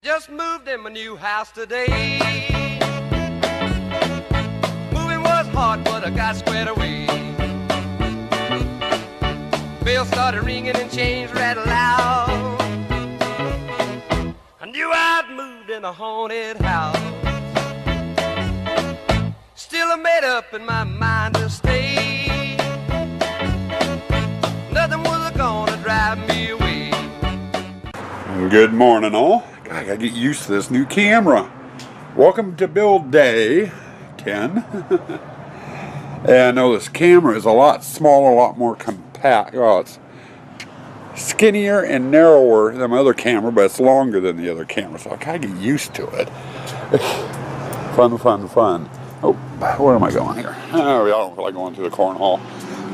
Just moved in my new house today. Moving was hard, but I got squared away. Bells started ringing and chains rattled loud. I knew I'd moved in a haunted house. Still I made up in my mind to stay. Nothing was gonna drive me away. Good morning, all. I gotta get used to this new camera. Welcome to build day 10. And I know this camera is a lot smaller, a lot more compact. Well, it's skinnier and narrower than my other camera, but it's longer than the other camera, so I gotta get used to it. Fun. Oh, where am I going here? Oh, I don't feel like going through the cornhole.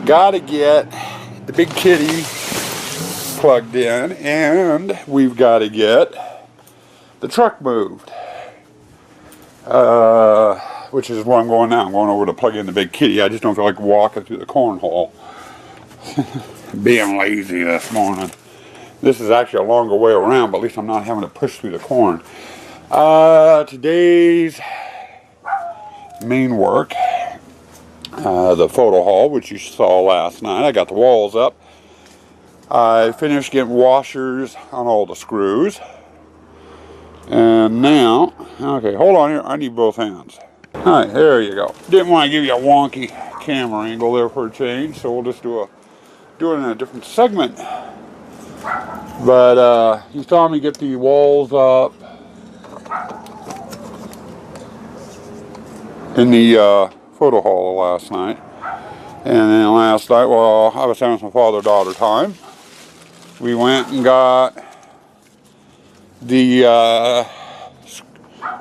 Gotta get the big kitty plugged in, and we've got to get the truck moved, which is where I'm going now. I'm going over to plug in the big kitty. I just don't feel like walking through the cornhole. Being lazy this morning. This is actually a longer way around, but at least I'm not having to push through the corn. Today's main work, the photo haul, which you saw last night. I got the walls up. I finished getting washers on all the screws. And now, okay, hold on here. I need both hands. Alright, there you go. Didn't want to give you a wonky camera angle there for a change, so we'll just do it in a different segment. But you saw me get the walls up in the photo hall last night. And then last night, while I was having some father-daughter time, we went and got the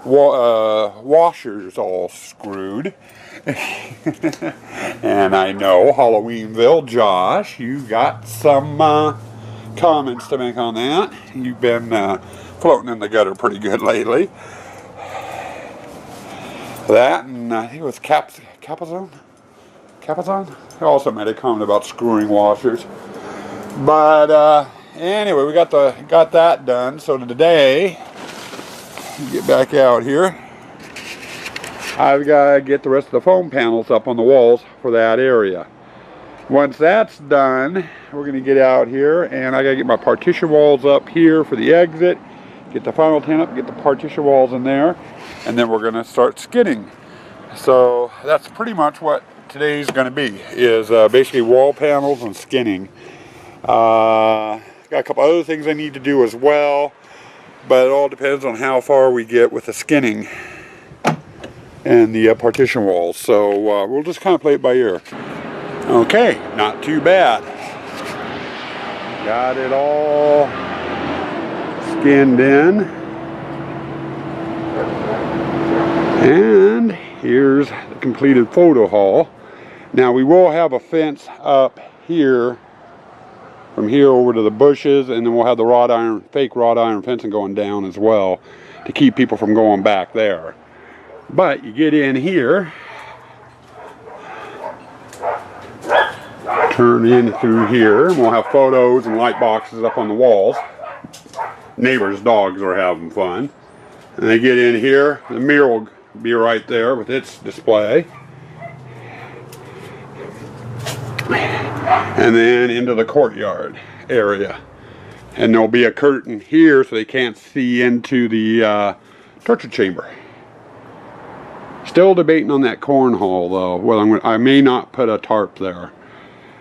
washers all screwed. And I know, Halloweenville, Josh, you got some comments to make on that. You've been floating in the gutter pretty good lately. That, and I think it was Capazone? I also made a comment about screwing washers. But anyway, we got that done. So today, get back out here. I've got to get the rest of the foam panels up on the walls for that area. Once that's done, we're going to get out here, and I got to get my partition walls up here for the exit. Get the final tin up, get the partition walls in there, and then we're going to start skidding. So that's pretty much what today's going to be, is basically wall panels and skinning. Got a couple other things I need to do as well, but it all depends on how far we get with the skinning and the partition walls. So we'll just kind of play it by ear. Okay, not too bad. Got it all skinned in. And here's the completed photo haul. Now we will have a fence up here, from here over to the bushes, and then we'll have the fake wrought iron fencing going down as well to keep people from going back there. But you get in here, turn in through here, and we'll have photos and light boxes up on the walls. Neighbors' dogs are having fun. And they get in here, the mirror will be right there with its display. And then into the courtyard area. And there'll be a curtain here so they can't see into the torture chamber. Still debating on that cornhole though. Well, I may not put a tarp there.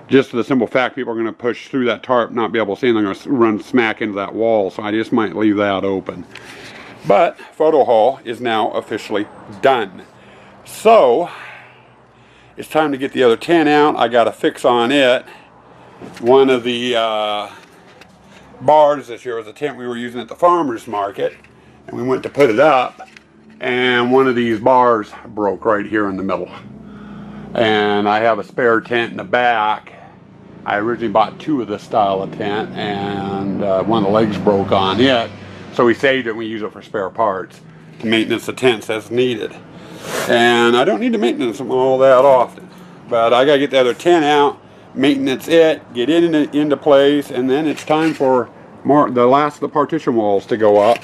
Just for the simple fact people are going to push through that tarp, not be able to see, and they're going to run smack into that wall. So I just might leave that open. But photo haul is now officially done. So it's time to get the other tent out. I got to fix on it. One of the bars this year was a tent we were using at the farmer's market, and we went to put it up, and one of these bars broke right here in the middle. And I have a spare tent in the back. I originally bought two of this style of tent, and one of the legs broke on it, so we saved it and we use it for spare parts to maintenance the tents as needed. And I don't need to maintenance them all that often, but I gotta get the other tent out, maintenance it, get it into place, and then it's time for the last of the partition walls to go up.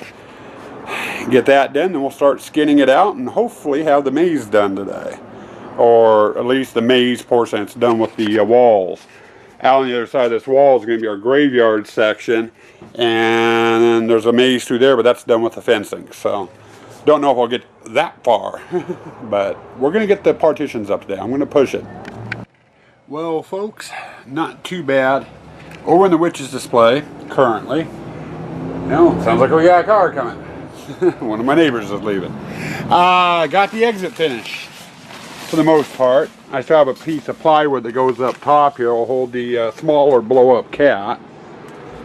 get that done, then we'll start skinning it out and hopefully have the maze done today. Or at least the maze portion that's done with the walls. Out on the other side of this wall is going to be our graveyard section, and then there's a maze through there, but that's done with the fencing. So don't know if I'll get that far, but we're going to get the partitions up today. I'm going to push it. Well, folks, not too bad. Over in the witch's display currently. No, sounds like we got a car coming. One of my neighbors is leaving. Got the exit finished for the most part. I still have a piece of plywood that goes up top here. I'll hold the smaller blow-up cat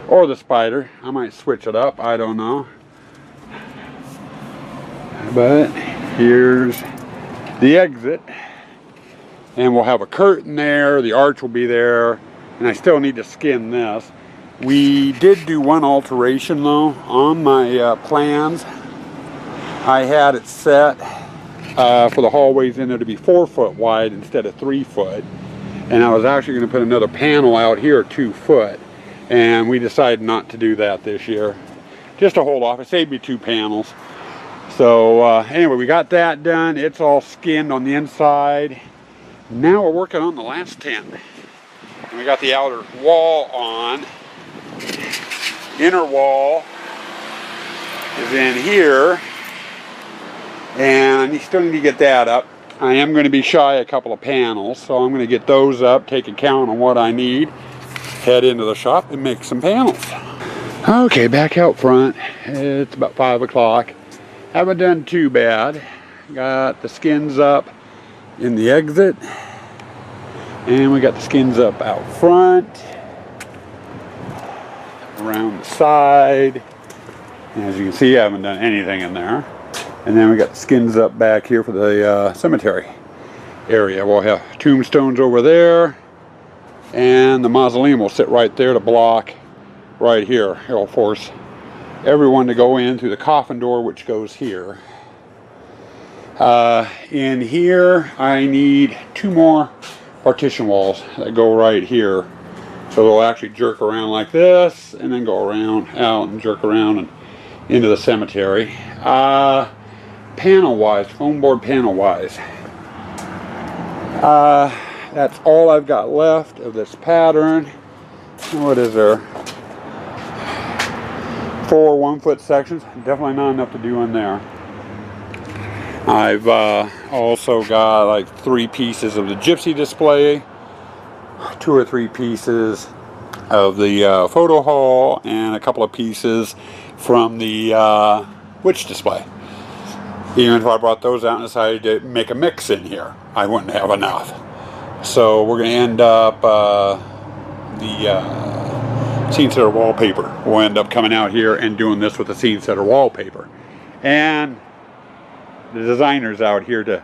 or the spider. I might switch it up. I don't know. But here's the exit. And we'll have a curtain there. The arch will be there. And I still need to skin this. We did do one alteration though on my plans. I had it set for the hallways in there to be 4 foot wide instead of 3 foot. And I was actually going to put another panel out here 2 foot. And we decided not to do that this year. Just to hold off. It saved me 2 panels. So anyway, we got that done. It's all skinned on the inside. Now we're working on the last tent. And we got the outer wall on. Inner wall is in here, and I still need to get that up. I am going to be shy a couple of panels, so I'm going to get those up, take account on what I need, head into the shop and make some panels. Okay, back out front. It's about 5 o'clock. Haven't done too bad. Got the skins up in the exit, and we got the skins up out front, around the side. And as you can see, I haven't done anything in there. And then we got the skins up back here for the cemetery area. We'll have tombstones over there, and the mausoleum will sit right there to block right here. It'll force everyone to go in through the coffin door, which goes here. In here, I need 2 more partition walls that go right here. So they'll actually jerk around like this, and then go around, out, and jerk around and into the cemetery. Panel-wise, foam board panel-wise, that's all I've got left of this pattern. What is there? 4 1-foot sections. Definitely not enough to do in there. I've also got like 3 pieces of the gypsy display, 2 or 3 pieces of the photo hall, and a couple of pieces from the witch display. Even if I brought those out and decided to make a mix in here, I wouldn't have enough. So we're going to end up the scene setter wallpaper. We'll end up coming out here and doing this with the scene setter wallpaper. And the designer's out here to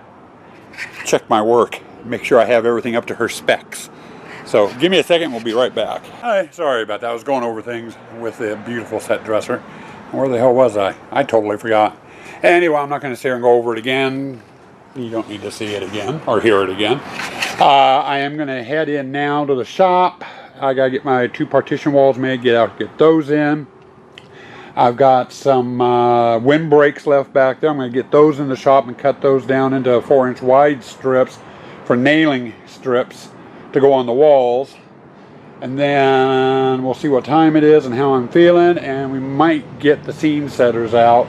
check my work, make sure I have everything up to her specs. So give me a second, we'll be right back. Hi, sorry about that. I was going over things with the beautiful set dresser. Where the hell was I? I totally forgot. Anyway, I'm not going to sit here and go over it again. You don't need to see it again or hear it again. I am going to head in now to the shop. I got to get my 2 partition walls made, get those in. I've got some windbreaks left back there. I'm going to get those in the shop and cut those down into 4-inch wide strips for nailing strips to go on the walls. And then we'll see what time it is and how I'm feeling, and we might get the scene setters out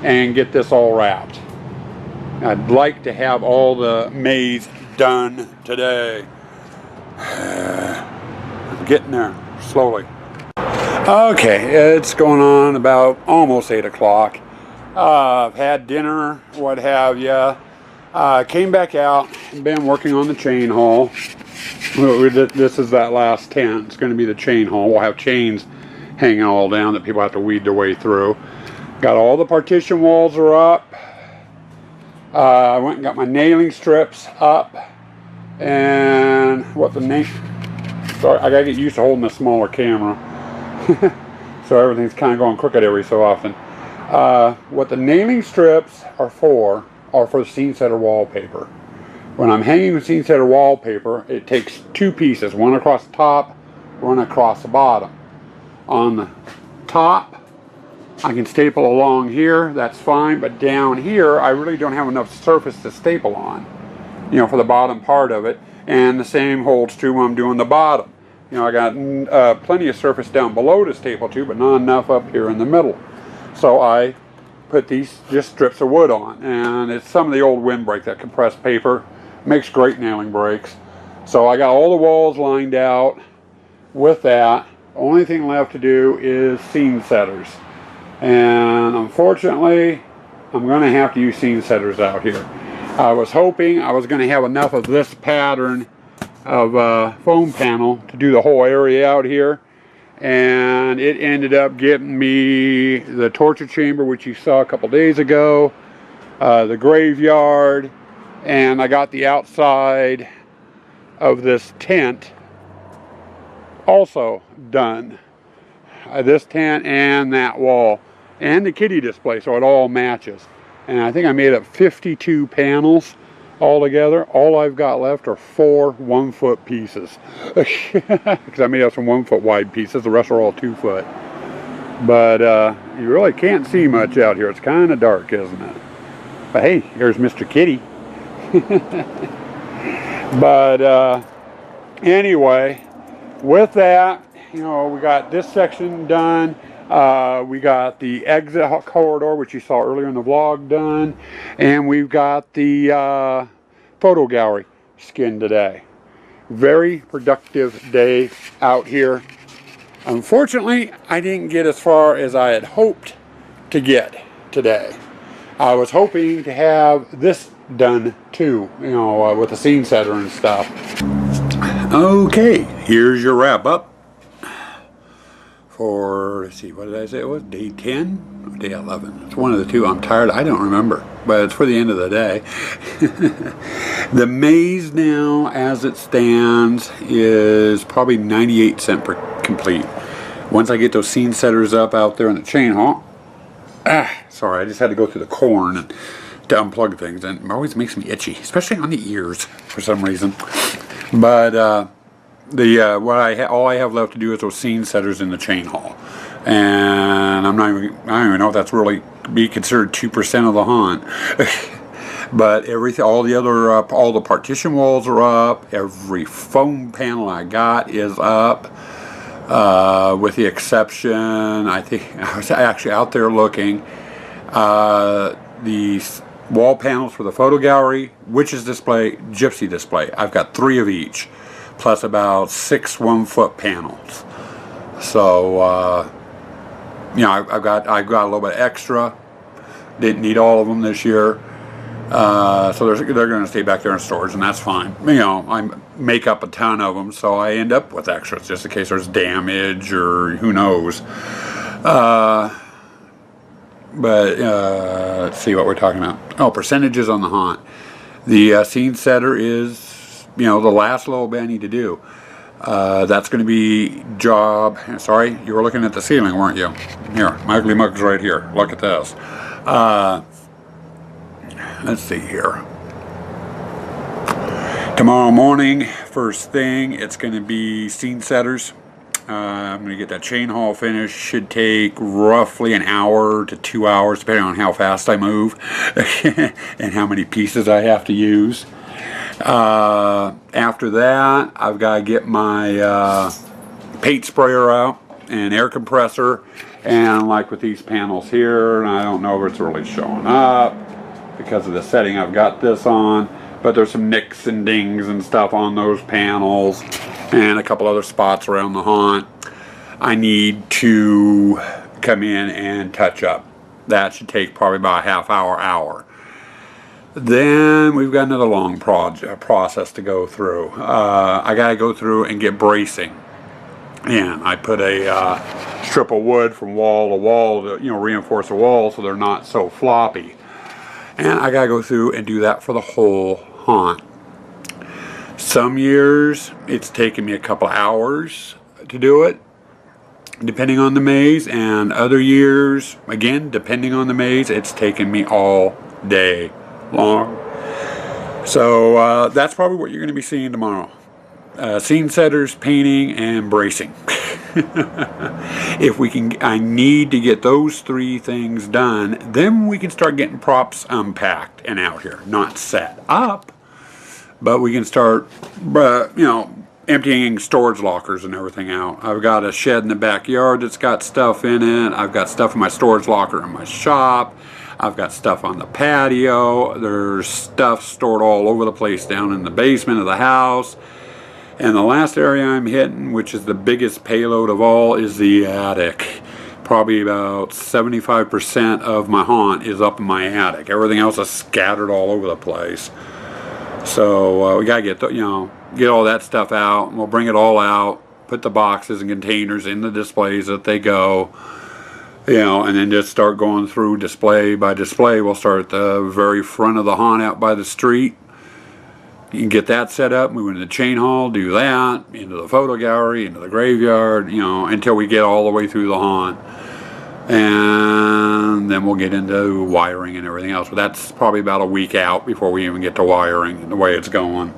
and get this all wrapped. I'd like to have all the maze done today. I'm getting there slowly. Okay, it's going on about almost 8 o'clock. I've had dinner, what have ya. Came back out and been working on the chain haul. This is that last tent. It's going to be the chain haul. We'll have chains hanging all down that people have to weed their way through. Got all the partition walls are up. I went and got my nailing strips up. And what the name... Sorry, I gotta get used to holding a smaller camera. So everything's kind of going crooked every so often. What the nailing strips are for the scene setter wallpaper. When I'm hanging the scene setter wallpaper, it takes 2 pieces, one across the top, one across the bottom. On the top, I can staple along here, that's fine, but down here I really don't have enough surface to staple on, you know, for the bottom part of it. And the same holds true when I'm doing the bottom. You know, I got plenty of surface down below to staple to, but not enough up here in the middle. So I put these just strips of wood on, and it's some of the old windbreak, that compressed paper. Makes great nailing brakes. So I got all the walls lined out with that. Only thing left to do is scene setters. And unfortunately, I'm going to have to use scene setters out here. I was hoping I was going to have enough of this pattern of foam panel to do the whole area out here. And it ended up getting me the torture chamber, which you saw a couple days ago, the graveyard, and I got the outside of this tent also done. This tent and that wall. And the kitty display, so it all matches. And I think I made up 52 panels altogether. All I've got left are 4 1-foot pieces. Because I made up some 1-foot wide pieces, the rest are all 2-foot. But you really can't see much out here. It's kind of dark, isn't it? But hey, here's Mr. Kitty. But anyway, with that, you know, we got this section done. We got the exit corridor, which you saw earlier in the vlog, done. And we've got the photo gallery skinned today. Very productive day out here. Unfortunately, I didn't get as far as I had hoped to get today. I was hoping to have this done too, you know, with the scene setter and stuff. Okay, here's your wrap up. For, let's see, what did I say it was? Day 10 or day 11? It's one of the two. I'm tired. I don't remember. But it's for the end of the day. The maze now, as it stands, is probably 98 cents per complete. Once I get those scene setters up out there in the chain hall. Sorry, I just had to go through the corn and to unplug things. And it always makes me itchy, especially on the ears for some reason. But, all I have left to do is those scene setters in the chain hall, and I don't even know if that's really be considered 2% of the haunt. But everything, all the other all the partition walls are up. Every foam panel I got is up, with the exception, I think I was actually out there looking. The wall panels for the photo gallery, witches display, gypsy display. I've got 3 of each, plus about 6 1-foot panels. So you know, I've got a little bit extra. Didn't need all of them this year, so they're going to stay back there in storage, and that's fine. You know, I make up a ton of them, so I end up with extras just in case there's damage or who knows. But let's see what we're talking about. Oh, percentages on the haunt. The scene setter is, you know, the last little bit I need to do. That's going to be job. Sorry, you were looking at the ceiling, weren't you? Here, my ugly mug's right here. Look at this. Let's see here. Tomorrow morning, first thing, it's going to be scene setters. I'm going to get that chain haul finished. Should take roughly an hour to 2 hours, depending on how fast I move and how many pieces I have to use. After that, I've got to get my paint sprayer out and air compressor, and like with these panels here, and I don't know if it's really showing up because of the setting I've got this on, but there's some nicks and dings and stuff on those panels and a couple other spots around the haunt I need to come in and touch up. That should take probably about a half hour. Then we've got another long process to go through. I got to go through and get bracing. And I put a strip of wood from wall to wall to, you know, reinforce the wall so they're not so floppy. And I got to go through and do that for the whole haunt. Some years it's taken me a couple hours to do it, depending on the maze, and other years, again, depending on the maze, it's taken me all day long. So that's probably what you're going to be seeing tomorrow. Scene setters, painting, and bracing. If we can, I need to get those 3 things done, then we can start getting props unpacked and out here. Not set up, but we can start, you know, emptying storage lockers and everything out. I've got a shed in the backyard that's got stuff in it. I've got stuff in my storage locker in my shop. I've got stuff on the patio. There's stuff stored all over the place down in the basement of the house. And the last area I'm hitting, which is the biggest payload of all, is the attic. Probably about 75% of my haunt is up in my attic. Everything else is scattered all over the place. So we gotta get, you know, get all that stuff out. And we'll bring it all out, put the boxes and containers in the displays that they go. You know, and then just start going through display by display. We'll start at the very front of the haunt out by the street. You can get that set up, move into the chain hall, do that, into the photo gallery, into the graveyard, you know, until we get all the way through the haunt. And then we'll get into wiring and everything else. But that's probably about a week out before we even get to wiring, the way it's going.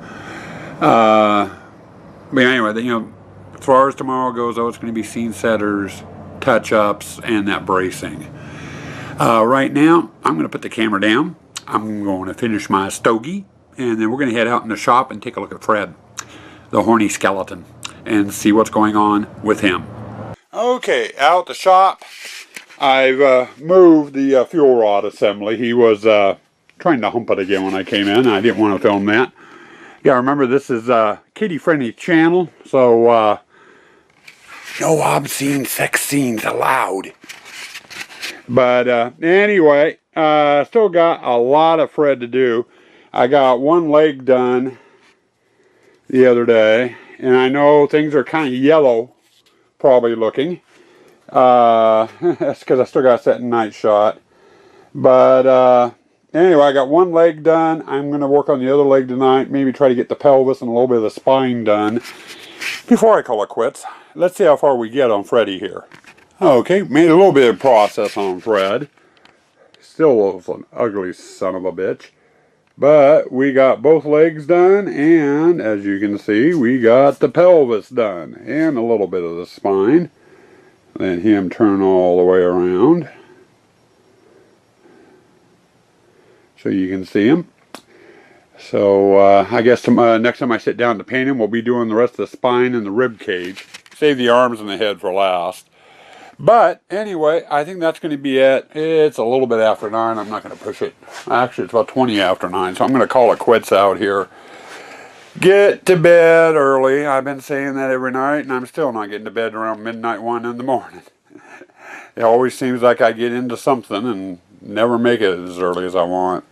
But anyway, you know, as far as tomorrow goes, though, it's going to be scene setters, touch-ups, and that bracing. Right now, I'm going to put the camera down. I'm going to finish my stogie, and then we're going to head out in the shop and take a look at Fred, the horny skeleton, and see what's going on with him. Okay, out the shop, I've moved the fuel rod assembly. He was trying to hump it again when I came in. I didn't want to film that. Yeah, remember, this is a kiddie-friendly channel, so no obscene sex scenes allowed. But anyway, still got a lot of Fred to do. I got one leg done the other day, and I know things are kind of yellow, probably looking. That's because I still got to set in night shot. But anyway, I got one leg done. I'm going to work on the other leg tonight, maybe try to get the pelvis and a little bit of the spine done before I call it quits. Let's see how far we get on Freddy here. Okay, made a little bit of process on Fred. Still an ugly son of a bitch. But we got both legs done, and as you can see, we got the pelvis done, and a little bit of the spine. Let him turn all the way around so you can see him. So I guess next time I sit down to paint him, we'll be doing the rest of the spine and the rib cage. Save the arms and the head for last. But anyway, I think that's going to be it. It's a little bit after 9. I'm not going to push it. Actually, it's about 20 after 9, so I'm going to call it quits out here. Get to bed early. I've been saying that every night, and I'm still not getting to bed around midnight 1 in the morning. It always seems like I get into something and never make it as early as I want.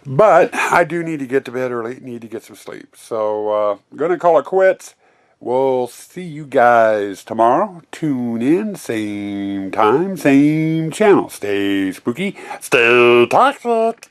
But I do need to get to bed early, need to get some sleep. So I'm going to call it quits. We'll see you guys tomorrow. Tune in, same time, same channel. Stay spooky, stay toxic.